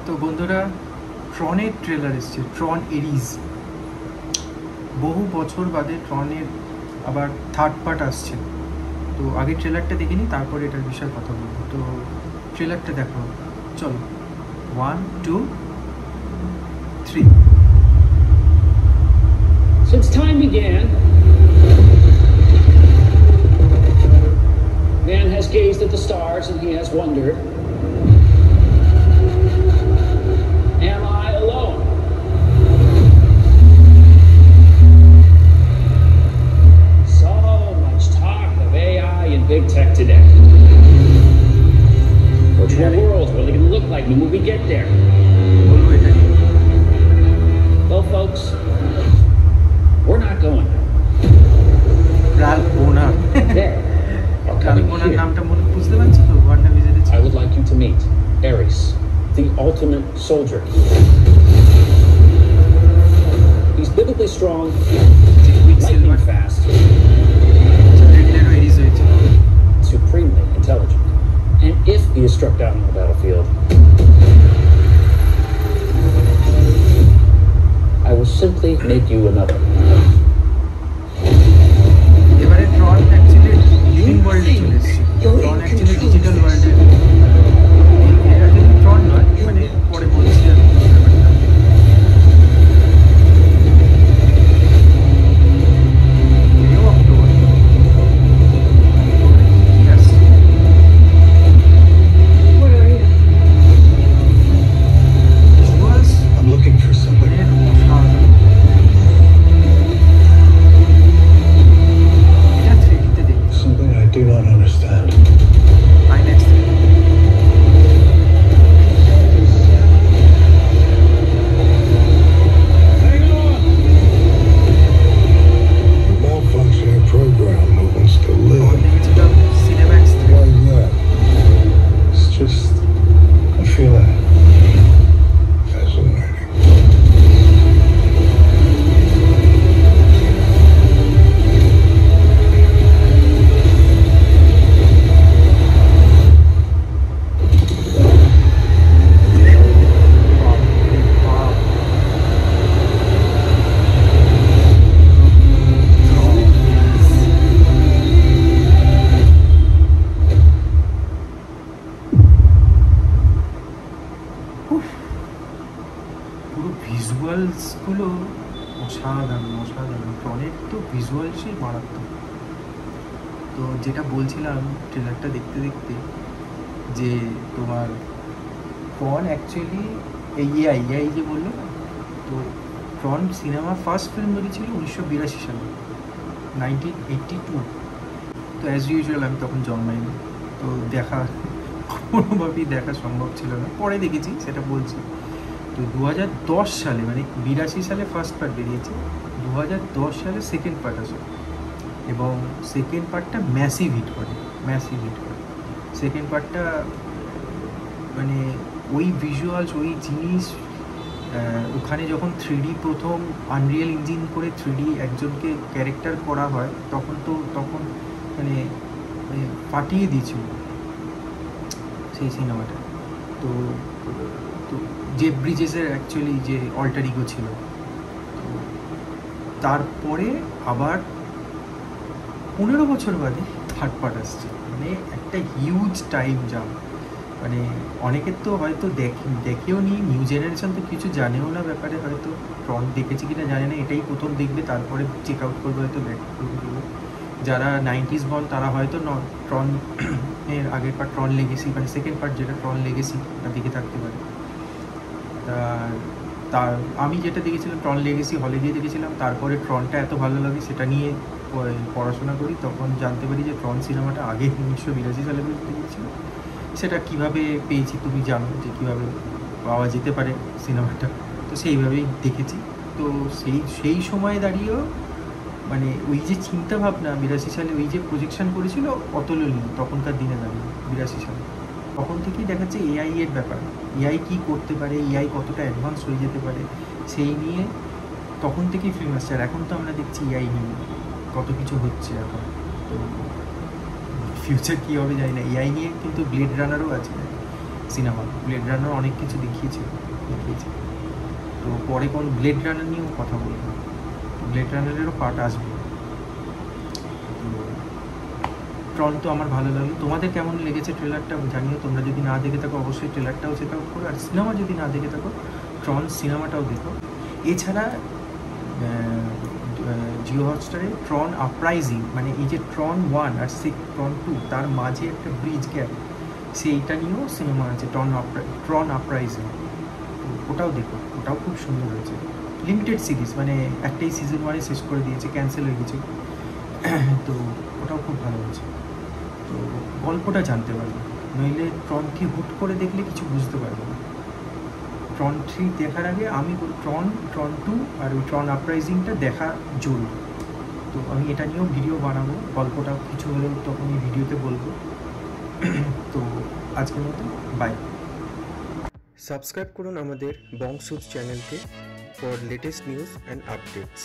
তো বন্ধুরা, ট্রনের ট্রেলার এসছে, ট্রন এরিজ। বহু বছর বাদে ট্রনের আবার থার্ড পার্ট আসছে। তো আগে ট্রেলারটা দেখে নিই, তারপরে এটার বিষয়ে কথা বলবো। তো ট্রেলারটা দেখো, চলো 1 2 3। Since time began, man has gazed at the stars and he has wondered, am I alone? So much talk of AI and big tech today. What's our world really going to look like when we get there? Well, folks, we're not going there. Ralph Bohner. There. Ralph Bohner নামটা মনে বুঝতে পারছো তো? I would like you to meet Ares, the ultimate soldier. He's biblically strong, lightning fast, supremely intelligent. And if he is struck down on the battlefield, I will simply make you another. এবারে ট্রন actually living ওয়ার্ল্ডে চলে এসেছে। ট্রন actually digital ওয়ার্ল্ডে, এটা কিন্তু ট্রন নয়, মানে পরে বলছি আমি ব্যাপারটা। I'm looking for somebody. Something I do not understand. Malfunctioning program moving still live. Why that? It's just, I feel that. Fascinating. পুরো ভিজুয়ালসগুলো অসাধারণ অসাধারণ। ট্রনের তো ভিজুয়ালসই মারাত্মক। তো যেটা বলছিলাম ট্রেলারটা দেখতে দেখতে, যে তোমার ট্রন অ্যাকচুয়ালি এআই যে বললো না, তো ট্রন সিনেমা ফার্স্ট ফিল্ম বেরিয়েছিল 1982 সালে, 1982। তো অ্যাজ ইউজুয়াল আমি তখন জন্মাইনি, তো দেখা কোনোভাবেই দেখা সম্ভব ছিল না। পরে দেখেছি, সেটা বলছি। তো 2010 সালে, মানে 82 সালে ফার্স্ট পার্ট বেরিয়েছে, 2010 সালে সেকেন্ড পার্ট আসে, এবং সেকেন্ড পার্টটা ম্যাসিভ হিট করে। সেকেন্ড পার্টটা মানে ওই ভিজুয়ালস, ওই জিনিস, ওখানে যখন 3D প্রথম আনরিয়েল ইঞ্জিন করে 3D একজনকে ক্যারেক্টার করা হয়, তখন মানে ফাটিয়ে দিয়েছিল সেই সিনেমাটা। তো জেফ ব্রিজেসের অ্যাকচুয়ালি যে অল্টার ইগো ছিল। তো তারপরে আবার 15 বছর বাদে থার্ড পার্ট আসছে, মানে একটা হিউজ টাইম জাম্প। মানে অনেকের তো হয়তো দেখেও নি, নিউ জেনারেশন তো কিছু জানেও না ব্যাপারে, হয়তো ট্রন দেখেছে কিনা জানে না, এটাই প্রথম দেখবে, তারপরে চেক আউট করবে, হয়তো ব্যাক করবে। যারা 90s বল তারা হয়তো ট্রন এর আগের পার্ট ট্রন লেগেসি, মানে সেকেন্ড পার্ট যেটা ট্রন লেগেসি, তা দেখে থাকতে পারে। তার আমি যেটা দেখেছিলাম ট্রন লেগেসি, হলে গিয়ে দেখেছিলাম। তারপরে ট্রনটা এত ভালো লাগে সেটা নিয়ে পড়াশোনা করি, তখন জানতে পারি যে ট্রন সিনেমাটা আগে 1982 সালে বেরিয়েছিল। সেটা কিভাবে পেয়েছি তুমি জানো, যে কীভাবে পাওয়া যেতে পারে সিনেমাটা, তো সেইভাবেই দেখেছি। তো সেই সময় দাঁড়িয়েও মানে ওই যে চিন্তাভাবনা 82 সালে ওই যে প্রজেকশন করেছিল, অতুলনীয় তখনকার দিনে দাঁড়িয়ে 82 সালে। তখন থেকেই দেখাচ্ছে এআই এর ব্যাপার, এআই কী করতে পারে, এআই কতটা অ্যাডভান্স হয়ে যেতে পারে, সেই নিয়ে তখন থেকেই ফিল্ম আসছে। আর এখন তো আমরা দেখছি এআই নিয়ে কত কিছু হচ্ছে এখন। তো ফিউচার কী হবে জানি না। এআই নিয়ে কিন্তু ব্লেড রানারও আছে, সিনেমা। ব্লেড রানার অনেক কিছু দেখিয়েছে। তো পরে কোন ব্লেড রানার নিয়েও কথা বলবো, ব্লেড রানারেরও পার্ট আসবে। তো ট্রন তো আমার ভালো লাগলো। তোমাদের কেমন লেগেছে ট্রেলারটা জানিও। তোমরা যদি না দেখে থাকো অবশ্যই ট্রেলারটাও চেক আউট করো, আর সিনেমা যদি না দেখে থাকো ট্রন সিনেমাটাও দেখো। এছাড়া জিও হটস্টারে ট্রন আপরাইজিং, মানে এই যে ট্রন 1 আর ট্রন 2 তার মাঝে একটা ব্রিজ গ্যাপ, সেইটা নিয়েও সিনেমা আছে, ট্রন আপরাইজিং। ওটাও দেখো, ওটাও খুব সুন্দর হয়েছে। লিমিটেড সিরিজ, মানে একটাই সিজন 1 শেষ করে দিয়েছে, ক্যান্সেল হয়ে গেছে। তো ওটাও খুব ভালো হয়েছে। তো গল্পটা জানতে পারবে, নইলে ট্রন কি হুট করে দেখলে কিছু বুঝতে পারবে না। ট্রন 3 দেখার আগে আমি ট্রন 2 আর ওই ট্রন আপরাইজিংটা দেখা জরুরি। তো আমি এটা নিয়েও ভিডিও বানাবো, গল্পটা কিছু হলেও তখন এই ভিডিওতে বলবো। তো আজকের মতো বাই। সাবস্ক্রাইব করুন আমাদের বংশুজ চ্যানেলকে for latest news and updates.